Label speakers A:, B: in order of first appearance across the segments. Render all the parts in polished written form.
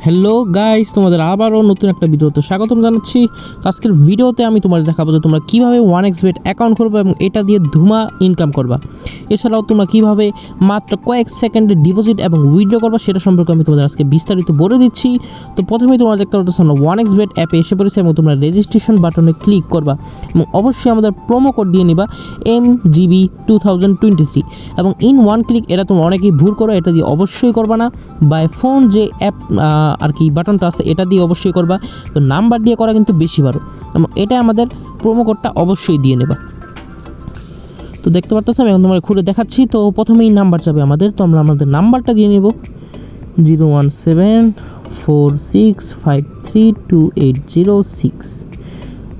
A: Hello guys, তোমাদের আবারও নতুন একটা ভিডিওতে স্বাগতম জানাচ্ছি। আজকের ভিডিওতে আমি তোমাদের দেখাবো যে তোমরা কীভাবে 1xbet অ্যাকাউন্ট করবে এবং এটা দিয়ে ধুমা ইনকাম করবা। এছাড়াও তোমরা কীভাবে মাত্র কয়েক সেকেন্ডে ডিপোজিট এবং উইথড্র করবা সেটা সম্পর্কে আমি তোমাদের আজকে বিস্তারিত বলে দিচ্ছি। তো প্রথমেই তোমরা দেখতে পাচ্ছ আমরা 1xbet অ্যাপে এসে পড়েছি এবং তোমরা রেজিস্ট্রেশন বাটনে ক্লিক করবা এবং অবশ্যই আমাদের প্রোমো কোড দিয়ে নিবা MGB2023 এবং ইন ওয়ান ক্লিক। এটা তোমরা অনেকেই ভুল করো, এটা দিয়ে অবশ্যই করবা না। বাই ফোন যে অ্যাপ আর কি বাটনটা আছে এটা দিয়ে অবশ্যই করবা। তো নাম্বার দিয়ে করা কিন্তু বেশি ভালো এবং এটা আমাদের প্রোমো কোডটা অবশ্যই দিয়ে নেবা। তো দেখতে পাচ্ছ আমি এখন তোমার খুলে দেখাচ্ছি। তো প্রথমেই নাম্বার যাবে আমাদের, তো আমরা আমাদের নাম্বারটা দিয়ে নেব 01746532806।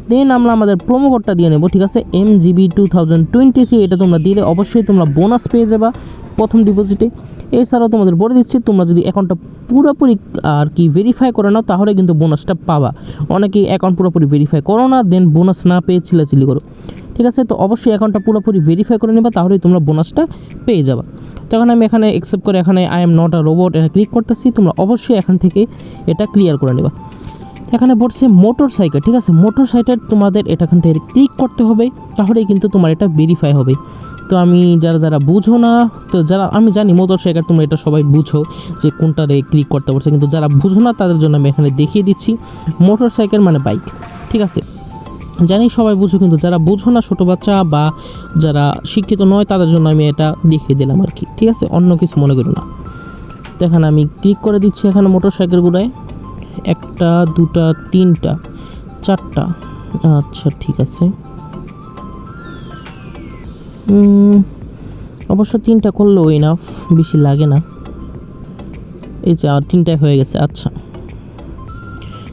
A: দেন আমরা আমাদের প্রোমো কোডটা দিয়ে নেব, ঠিক আছে, MGB2023। এটা তোমরা দিলে অবশ্যই তোমরা বোনাস পেয়ে যাবা প্রথম ডিপোজিটে। এছাড়াও তোমাদের বলে দিচ্ছি তোমরা যদি অ্যাকাউন্টটা পুরোপুরি আর কি ভেরিফাই করে নাও তাহলে কিন্তু বোনাসটা পাবা। অনেকেই অ্যাকাউন্ট পুরোপুরি ভেরিফাই করো না, দেন বোনাস না পেয়ে চিল্লাচিল্লি করো, ঠিক আছে। তো অবশ্যই অ্যাকাউন্টটা পুরোপুরি ভেরিফাই করে নেবা, তাহলেই তোমরা বোনাসটা পেয়ে যাবা। তখন আমি এখানে অ্যাকসেপ্ট করে এখানে I am not a robot এটা ক্লিক করতেছি। তোমরা অবশ্যই এখান থেকে এটা ক্লিয়ার করে নেবা। এখানে বলছে মোটর সাইকেল, ঠিক আছে, মোটর সাইকেল তোমাদের এখান থেকে ক্লিক করতে হবে, তাহলেই কিন্তু তোমার এটা ভেরিফাই হবে। তো আমি যারা বুঝো না, তো যারা আমি জানি মোটর সাইকেল তোমরা এটা সবাই বুঝো যে কোনটারে ক্লিক করতে পারছে, কিন্তু যারা বুঝো না তাদের জন্য আমি এখানে দেখিয়ে দিচ্ছি। মোটর সাইকেল মানে বাইক, ঠিক আছে, জানি সবাই বুঝো, কিন্তু যারা বুঝো না ছোটো বাচ্চা বা যারা শিক্ষিত নয় তাদের জন্য আমি এটা দেখিয়ে দিলাম আর কি, ঠিক আছে, অন্য কিছু মনে করো না। তো এখানে আমি ক্লিক করে দিচ্ছি এখানে মোটর সাইকেলগুলোয়, একটা দুটা তিনটা চারটা, আচ্ছা ঠিক আছে, অবশ্য তিনটা করলেও ইনাফ, বেশি লাগে না। এই যে তিনটায় হয়ে গেছে। আচ্ছা,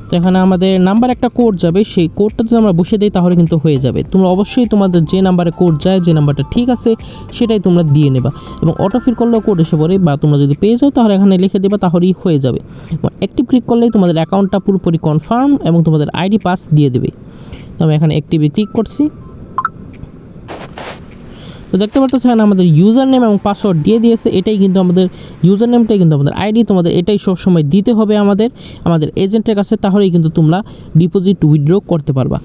A: তো এখানে আমাদের নাম্বার একটা কোড যাবে, সেই কোডটা যদি আমরা বসিয়ে দিই তাহলে কিন্তু হয়ে যাবে। তোমরা অবশ্যই তোমাদের যে নাম্বারে কোড যায়, যে নাম্বারটা ঠিক আছে সেটাই তোমরা দিয়ে নেবা এবং অটোফিল করলেও কোড এসে পড়ে, বা তোমরা যদি পেয়ে যাও তাহলে এখানে লিখে দেবা, তাহলেই হয়ে যাবে। অ্যাক্টিভ ক্লিক করলেই তোমাদের অ্যাকাউন্টটা পুরোপুরি কনফার্ম এবং তোমাদের আইডি পাস দিয়ে দেবে। তো আমি এখানে অ্যাক্টিভে ক্লিক করছি। তো দেখতে পাচ্ছ এখানে আমাদের ইউজার নেম এবং পাসওয়ার্ড দিয়ে দিয়েছে। এটাই কিন্তু আমাদের ইউজার নেমটাই কিন্তু আমাদের আইডি, তোমাদের এটাই সবসময় দিতে হবে আমাদের এজেন্টের কাছে, তাহলেই কিন্তু তোমরা ডিপোজিট উইথড্র করতে পারবা।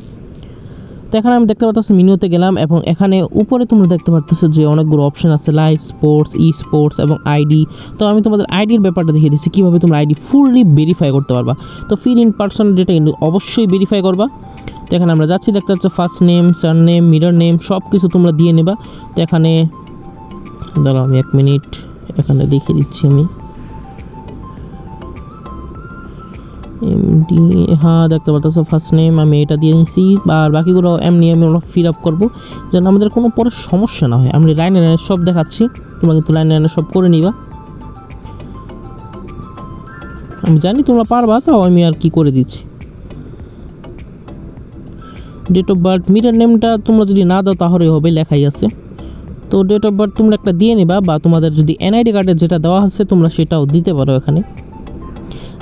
A: তো এখানে আমি দেখতে পাচ্ছি মেনুতে গেলাম এবং এখানে উপরে তোমরা দেখতে পাচ্ছ যে অনেকগুলো অপশন আছে, লাইভ স্পোর্টস, ই স্পোর্টস এবং আইডি। তো আমি তোমাদের আইডির ব্যাপারটা দেখিয়ে দিচ্ছি কীভাবে তোমরা আইডি ফুললি ভেরিফাই করতে পারবা। তো ফিল ইন পার্সন ডেটা কিন্তু অবশ্যই ভেরিফাই করবা। তো এখানে আমরা যাচ্ছি, দেখতে পাচ্ছ ফার্স্ট নেম, সার নেম, মিডল নেম সব কিছু তোমরা দিয়ে নেবা। তো এখানে দাঁড়াও আমি 1 মিনিট এখানে দেখিয়ে দিচ্ছি আমি। এমডি, হ্যাঁ দেখতে পাচ্ছ ফার্স্ট নেম আমি এটা দিয়ে নিছি, আর বাকিগুলো এমনি আমি ফিল আপ করবো যেন আমাদের কোনো পরে সমস্যা না হয়। আমি লাইনে লাইনে সব দেখাচ্ছি, তোমরা কিন্তু লাইনে লাইনে সব করে নিবা। আমি জানি তোমরা পারবা, তাও আমি আর কি করে দিচ্ছি। ডেট অফ বার্থ, মিডল নেমটা তোমরা যদি না দাও তাহলেই হবে, লেখাই আছে। তো ডেট অফ বার্থ তোমরা একটা দিয়ে নিবা, বা তোমাদের যদি এনআইডি কার্ডে যেটা দেওয়া আছে তোমরা সেটাও দিতে পারো এখানে,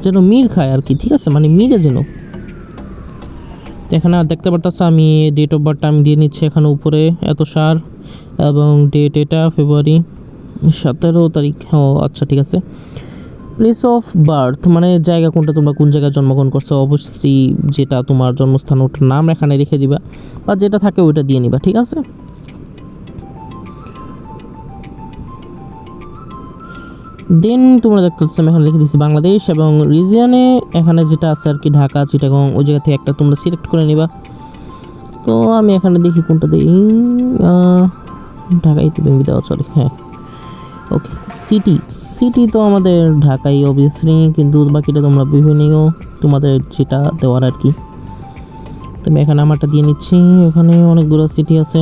A: যেন মিল খায় আর কি, ঠিক আছে, মানে মিলে যেন। এখানে দেখতে পারতেছ আমি ডেট অফ বার্থটা আমি দিয়ে নিচ্ছি এখানে উপরে, এত সার এবং ডেট এটা ফেব্রুয়ারি 17 তারিখ। ও আচ্ছা ঠিক আছে। প্লেস অফ বার্থ মানে জায়গা কোনটা, তোমরা কোন জায়গায় জন্মগ্রহণ করছো, অবশ্যই যেটা তোমার জন্মস্থান ওটার নাম এখানে রেখে দিবা, বা যেটা থাকে ওইটা দিয়ে নিবা, ঠিক আছে। দেন তোমরা দেখতে পাচ্ছ আমি এখানে লিখে দিচ্ছি বাংলাদেশ এবং রিজিয়নে এখানে যেটা আছে আর কি ঢাকা, চিটাগং, ওই জায়গা থেকে একটা তোমরা সিলেক্ট করে নিবা। তো আমি এখানে দেখি কোনটা দিই, ঢাকাই তো বেঙ্গি দেওয়া, সরি, হ্যাঁ ওকে। সিটি তো আমাদের ঢাকাই অবভিয়াসলি, কিন্তু বাকিটা তোমরা বিভিন্ন তোমাদের যেটা দেওয়ার আর কি। তো আমি এখানে আমারটা দিয়ে নিচ্ছি, এখানে অনেকগুলো সিটি আছে,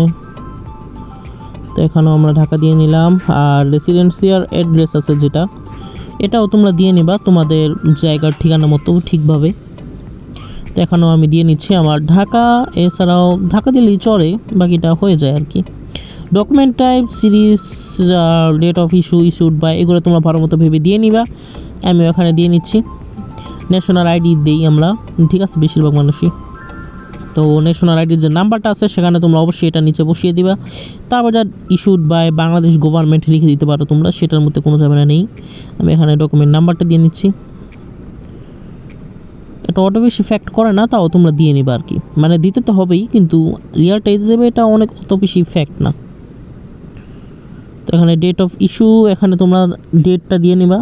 A: তো এখানেও আমরা ঢাকা দিয়ে নিলাম। আর রেসিডেন্সিয়াল অ্যাড্রেস আছে যেটা, এটাও তোমরা দিয়ে নিবা তোমাদের জায়গার ঠিকানা মতো ঠিকভাবে। তো এখানেও আমি দিয়ে নিচ্ছি আমার ঢাকা, এছাড়াও ঢাকা দিলেই চলে, বাকিটা হয়ে যায় আর কি। Document type, series, date of issued বা এগুলো তোমরা ভালো মতো ভেবে দিয়ে নিবা। আমিও এখানে দিয়ে নিচ্ছি। ন্যাশনাল আইডি দিই আমরা, ঠিক আছে, বেশিরভাগ মানুষই। তো ন্যাশনাল আইডির যে নাম্বারটা আছে সেখানে তোমরা অবশ্যই এটা নিচে বসিয়ে দিবা। তারপর যা ইস্যুড বাই বাংলাদেশ গভর্নমেন্ট লিখে দিতে পারো তোমরা, সেটার মধ্যে কোনো ঝামেলা নেই। আমি এখানে ডকুমেন্ট নাম্বারটা দিয়ে নিচ্ছি। এটা অত বেশি ইফেক্ট করে না, তাও তোমরা দিয়ে নিবা আর কি, মানে দিতে তো হবেই, কিন্তু রিয়ারটা যাবে এটা অনেক অত বেশি ইফেক্ট না। তো এখানে ডেট অফ ইস্যু, এখানে তোমরা ডেটটা দিয়ে নিবা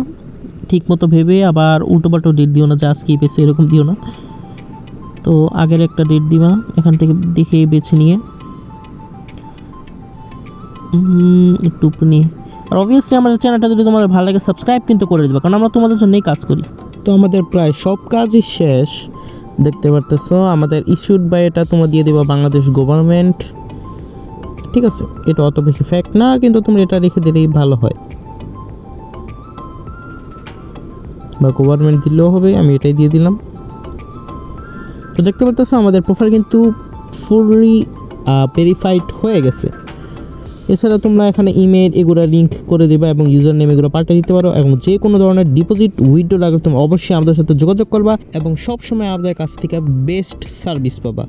A: ঠিক মতো ভেবে, আবার উল্টোপাল্টো ডেট দিও না যে আজকেই পেয়েছো এরকম দিও না। তো আগের একটা ডেট দিবা এখান থেকে দেখে বেছে নিয়ে, একটু নিয়ে। আর অবভিয়াসলি আমাদের চ্যানেলটা যদি তোমাদের ভালো লাগে সাবস্ক্রাইব কিন্তু করে দেবে, কারণ আমরা তোমাদের জন্যই কাজ করি। তো আমাদের প্রায় সব কাজই শেষ, দেখতে পারতেছো। আমাদের ইস্যুড বাই এটা তোমরা দিয়ে দেবা বাংলাদেশ গভর্নমেন্ট, ঠিক আছে। এটা অত বেশি ফ্যাক্ট না, কিন্তু তোমরা এটা রেখে দিলেই ভালো হয়, বা গভর্নমেন্ট দিলেও হবে, আমি এটাই দিয়ে দিলাম। তো দেখতে পারতেছো আমাদের প্রোফাইল কিন্তু ফুললি ভেরিফাইড হয়ে গেছে। এছাড়া তোমরা এখানে ইমেল এগুলো লিঙ্ক করে দেবা এবং ইউজার নেম এগুলো পাল্টে দিতে পারো, এবং যে কোনো ধরনের ডিপোজিট উইথড্র লাগলে তোমরা অবশ্যই আমাদের সাথে যোগাযোগ করবা, এবং সব সময় আমাদের কাছ থেকে বেস্ট সার্ভিস পাবা।